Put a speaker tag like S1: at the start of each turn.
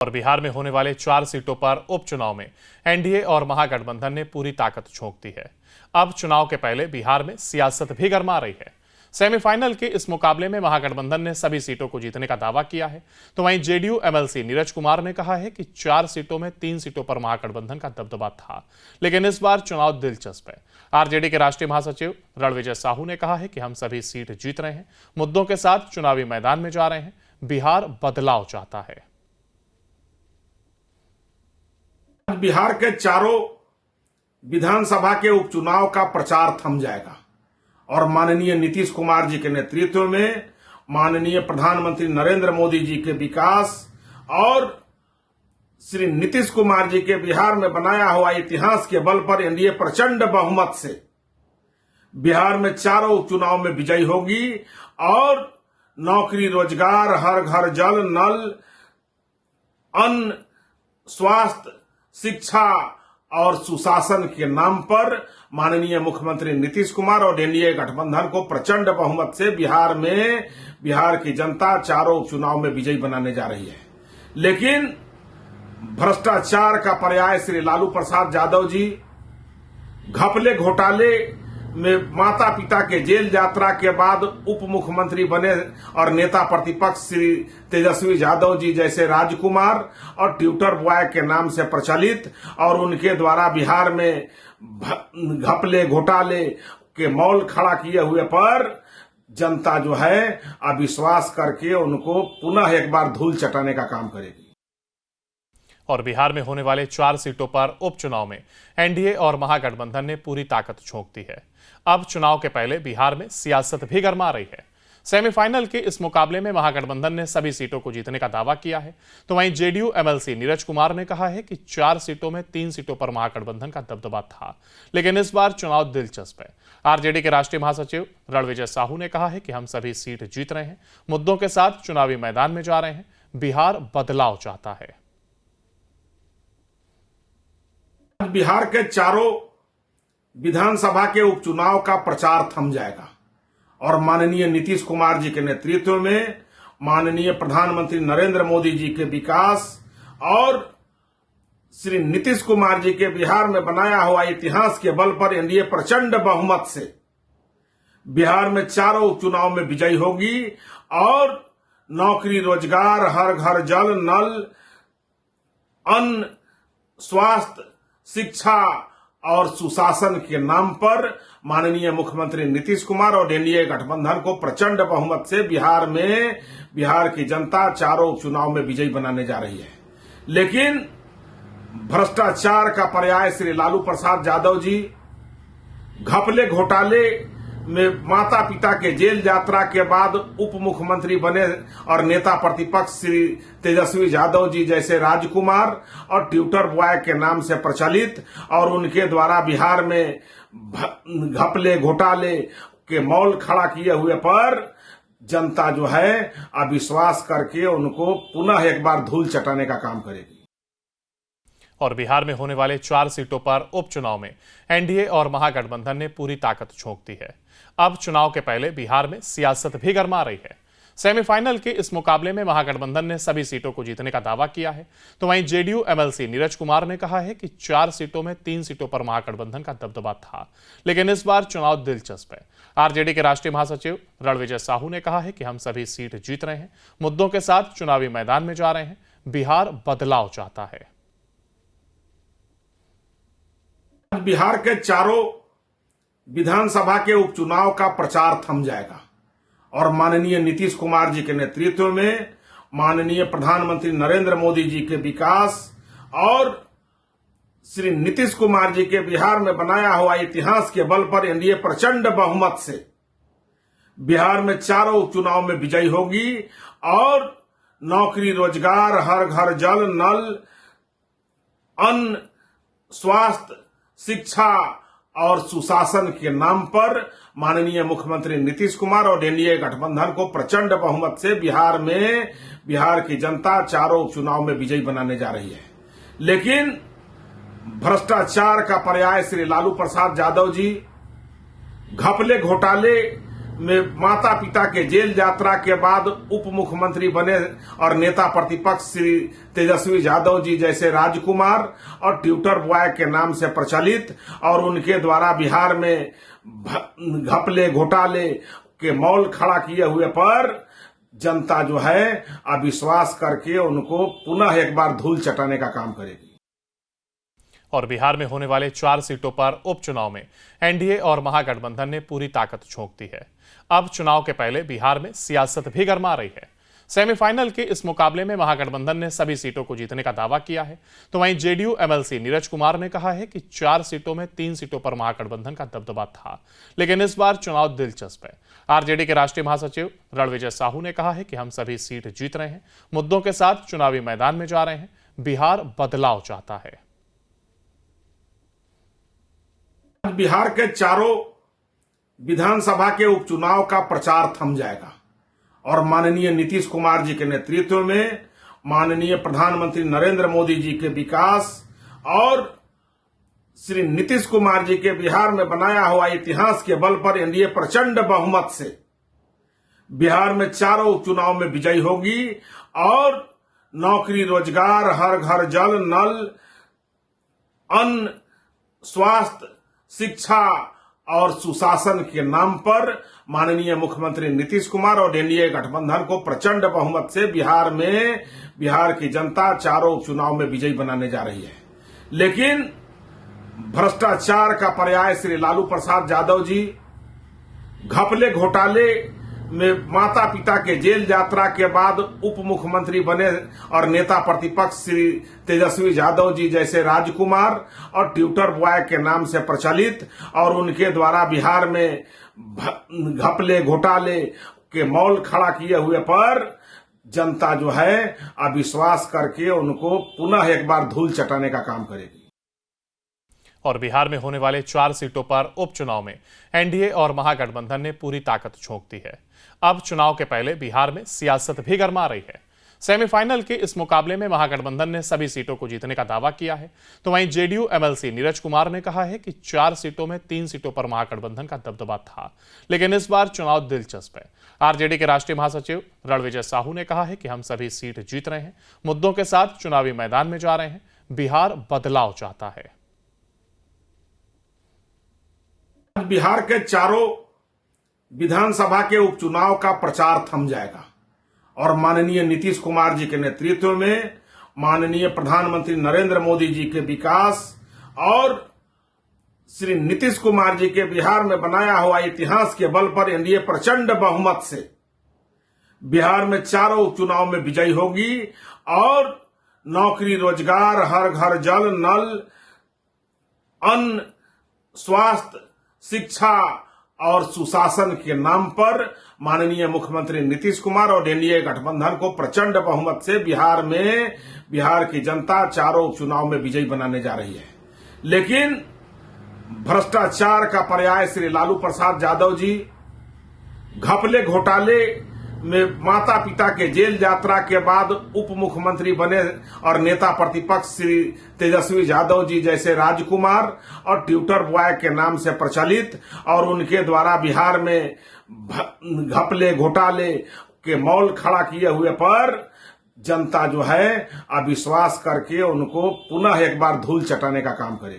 S1: और बिहार में होने वाले 4 सीटों पर उपचुनाव में एनडीए और महागठबंधन ने पूरी ताकत झोंक दी है। अब चुनाव के पहले बिहार में सियासत भी गरमा रही है। सेमीफाइनल के इस मुकाबले में महागठबंधन ने सभी सीटों को जीतने का दावा किया है, तो वहीं जेडीयू एमएलसी नीरज कुमार ने कहा है कि 4 सीटों में 3 सीटों पर महागठबंधन का दबदबा था, लेकिन इस बार चुनाव दिलचस्प है। आरजेडी के राष्ट्रीय महासचिव रणविजय साहू ने कहा है कि हम सभी सीट जीत रहे हैं, मुद्दों के साथ चुनावी मैदान में जा रहे हैं, बिहार बदलाव चाहता है।
S2: बिहार के चारों विधानसभा के उपचुनाव का प्रचार थम जाएगा और माननीय नीतीश कुमार जी के नेतृत्व में माननीय प्रधानमंत्री नरेंद्र मोदी जी के विकास और श्री नीतीश कुमार जी के बिहार में बनाया हुआ इतिहास के बल पर एनडीए प्रचंड बहुमत से बिहार में चारों उपचुनाव में विजयी होगी और नौकरी, रोजगार, हर घर जल, नल, अन्न, स्वास्थ्य, शिक्षा और सुशासन के नाम पर माननीय मुख्यमंत्री नीतीश कुमार और एनडीए गठबंधन को प्रचंड बहुमत से बिहार की जनता चारों उपचुनाव में विजयी बनाने जा रही है। लेकिन भ्रष्टाचार का पर्याय श्री लालू प्रसाद यादव जी घपले घोटाले में माता पिता के जेल यात्रा के बाद उप मुख्यमंत्री बने और नेता प्रतिपक्ष श्री तेजस्वी यादव जी जैसे राजकुमार और ट्विटर बॉय के नाम से प्रचलित और उनके द्वारा बिहार में घपले घोटाले के मौल खड़ा किए हुए पर जनता जो है अविश्वास करके उनको पुनः एक बार धूल चटाने का काम करेगी।
S1: और बिहार में होने वाले 4 सीटों पर उपचुनाव में एनडीए और महागठबंधन ने पूरी ताकत झोंक दी है। अब चुनाव के पहले बिहार में सियासत भी गरमा रही है। सेमीफाइनल के इस मुकाबले में महागठबंधन ने सभी सीटों को जीतने का दावा किया है, तो वहीं जेडीयू एमएलसी नीरज कुमार ने कहा है कि 4 सीटों में 3 सीटों पर महागठबंधन का दबदबा था, लेकिन इस बार चुनाव दिलचस्प है। आरजेडी के राष्ट्रीय महासचिव रणविजय साहू ने कहा है कि हम सभी सीट जीत रहे हैं, मुद्दों के साथ चुनावी मैदान में जा रहे हैं, बिहार बदलाव चाहता है।
S2: बिहार के चारों विधानसभा के उपचुनाव का प्रचार थम जाएगा और माननीय नीतीश कुमार जी के नेतृत्व में माननीय प्रधानमंत्री नरेंद्र मोदी जी के विकास और श्री नीतीश कुमार जी के बिहार में बनाया हुआ इतिहास के बल पर एनडीए प्रचंड बहुमत से बिहार में चारों उपचुनाव में विजयी होगी और नौकरी, रोजगार, हर घर जल, नल, अन्न, स्वास्थ्य, शिक्षा और सुशासन के नाम पर माननीय मुख्यमंत्री नीतीश कुमार और एनडीए गठबंधन को प्रचंड बहुमत से बिहार की जनता चारों उपचुनाव में विजयी बनाने जा रही है। लेकिन भ्रष्टाचार का पर्याय श्री लालू प्रसाद यादव जी घपले घोटाले में माता पिता के जेल यात्रा के बाद उप मुख्यमंत्री बने और नेता प्रतिपक्ष श्री तेजस्वी यादव जी जैसे राजकुमार और ट्विटर बॉय के नाम से प्रचलित और उनके द्वारा बिहार में घपले घोटाले के मौल खड़ा किए हुए पर जनता जो है अविश्वास करके उनको पुनः एक बार धूल चटाने का काम करेगी।
S1: और बिहार में होने वाले 4 सीटों पर उपचुनाव में एनडीए और महागठबंधन ने पूरी ताकत झोंक दी है। अब चुनाव के पहले बिहार में सियासत भी गरमा रही है। सेमीफाइनल के इस मुकाबले में महागठबंधन ने सभी सीटों को जीतने का दावा किया है, तो वहीं जेडीयू एमएलसी नीरज कुमार ने कहा है कि 4 सीटों में 3 सीटों पर महागठबंधन का दबदबा था, लेकिन इस बार चुनाव दिलचस्प है। आरजेडी के राष्ट्रीय महासचिव रणविजय साहू ने कहा है कि हम सभी सीट जीत रहे हैं, मुद्दों के साथ चुनावी मैदान में जा रहे हैं, बिहार बदलाव चाहता है।
S2: बिहार के चारों विधानसभा के उपचुनाव का प्रचार थम जाएगा और माननीय नीतीश कुमार जी के नेतृत्व में माननीय प्रधानमंत्री नरेंद्र मोदी जी के विकास और श्री नीतीश कुमार जी के बिहार में बनाया हुआ इतिहास के बल पर एनडीए प्रचंड बहुमत से बिहार में चारों उपचुनाव में विजयी होगी और नौकरी, रोजगार, हर घर जल, नल, अन्न, स्वास्थ्य, शिक्षा और सुशासन के नाम पर माननीय मुख्यमंत्री नीतीश कुमार और एनडीए गठबंधन को प्रचंड बहुमत से बिहार की जनता चारों उपचुनाव में विजयी बनाने जा रही है। लेकिन भ्रष्टाचार का पर्याय श्री लालू प्रसाद यादव जी घपले घोटाले में माता पिता के जेल यात्रा के बाद उप मुख्यमंत्री बने और नेता प्रतिपक्ष श्री तेजस्वी यादव जी जैसे राजकुमार और ट्विटर बॉय के नाम से प्रचलित और उनके द्वारा बिहार में घपले घोटाले के मौल खड़ा किए हुए पर जनता जो है अविश्वास करके उनको पुनः एक बार धूल चटाने का काम करेगी।
S1: और बिहार में होने वाले 4 सीटों पर उपचुनाव में एनडीए और महागठबंधन ने पूरी ताकत झोंक दी है। अब चुनाव के पहले बिहार में सियासत भी गर्मा रही है। सेमीफाइनल के इस मुकाबले में महागठबंधन ने सभी सीटों को जीतने का दावा किया है, तो वहीं जेडीयू एमएलसी नीरज कुमार ने कहा है कि 4 सीटों में 3 सीटों पर महागठबंधन का दबदबा था, लेकिन इस बार चुनाव दिलचस्प है। आरजेडी के राष्ट्रीय महासचिव रणविजय साहू ने कहा है कि हम सभी सीट जीत रहे हैं, मुद्दों के साथ चुनावी मैदान में जा रहे हैं, बिहार बदलाव चाहता है।
S2: बिहार के चारों विधानसभा के उपचुनाव का प्रचार थम जाएगा और माननीय नीतीश कुमार जी के नेतृत्व में माननीय प्रधानमंत्री नरेंद्र मोदी जी के विकास और श्री नीतीश कुमार जी के बिहार में बनाया हुआ इतिहास के बल पर एनडीए प्रचंड बहुमत से बिहार में चारों उपचुनाव में विजयी होगी और नौकरी, रोजगार, हर घर जल, नल, अन्न, स्वास्थ्य, शिक्षा और सुशासन के नाम पर माननीय मुख्यमंत्री नीतीश कुमार और एनडीए गठबंधन को प्रचंड बहुमत से बिहार की जनता चारों उपचुनाव में विजयी बनाने जा रही है। लेकिन भ्रष्टाचार का पर्याय श्री लालू प्रसाद यादव जी घपले घोटाले में माता पिता के जेल यात्रा के बाद उप मुख्यमंत्री बने और नेता प्रतिपक्ष श्री तेजस्वी यादव जी जैसे राजकुमार और ट्विटर बॉय के नाम से प्रचलित और उनके द्वारा बिहार में घपले घोटाले के मौल खड़ा किए हुए पर जनता जो है अविश्वास करके उनको पुनः एक बार धूल चटाने का काम करेगी।
S1: और बिहार में होने वाले 4 सीटों पर उपचुनाव में एनडीए और महागठबंधन ने पूरी ताकत झोंक दी है। अब चुनाव के पहले बिहार में सियासत भी गर्मा रही है। सेमीफाइनल के इस मुकाबले में महागठबंधन ने सभी सीटों को जीतने का दावा किया है, तो वहीं जेडीयू एमएलसी नीरज कुमार ने कहा है कि 4 सीटों में 3 सीटों पर महागठबंधन का दबदबा था, लेकिन इस बार चुनाव दिलचस्प है। आरजेडी के राष्ट्रीय महासचिव रणविजय साहू ने कहा है कि हम सभी सीट जीत रहे हैं, मुद्दों के साथ चुनावी मैदान में जा रहे हैं, बिहार बदलाव चाहता है।
S2: बिहार के चारों विधानसभा के उपचुनाव का प्रचार थम जाएगा और माननीय नीतीश कुमार जी के नेतृत्व में माननीय प्रधानमंत्री नरेंद्र मोदी जी के विकास और श्री नीतीश कुमार जी के बिहार में बनाया हुआ इतिहास के बल पर एनडीए प्रचंड बहुमत से बिहार में चारों उपचुनाव में विजयी होगी और नौकरी, रोजगार, हर घर जल, नल, अन्न, स्वास्थ्य, शिक्षा और सुशासन के नाम पर माननीय मुख्यमंत्री नीतीश कुमार और एनडीए गठबंधन को प्रचंड बहुमत से बिहार की जनता चारों उपचुनाव में विजयी बनाने जा रही है। लेकिन भ्रष्टाचार का पर्याय श्री लालू प्रसाद यादव जी घपले घोटाले में माता पिता के जेल यात्रा के बाद उप मुख्यमंत्री बने और नेता प्रतिपक्ष श्री तेजस्वी यादव जी जैसे राजकुमार और ट्विटर बॉय के नाम से प्रचलित और उनके द्वारा बिहार में घपले घोटाले के मौल खड़ा किए हुए पर जनता जो है अविश्वास करके उनको पुनः एक बार धूल चटाने का काम करेगी।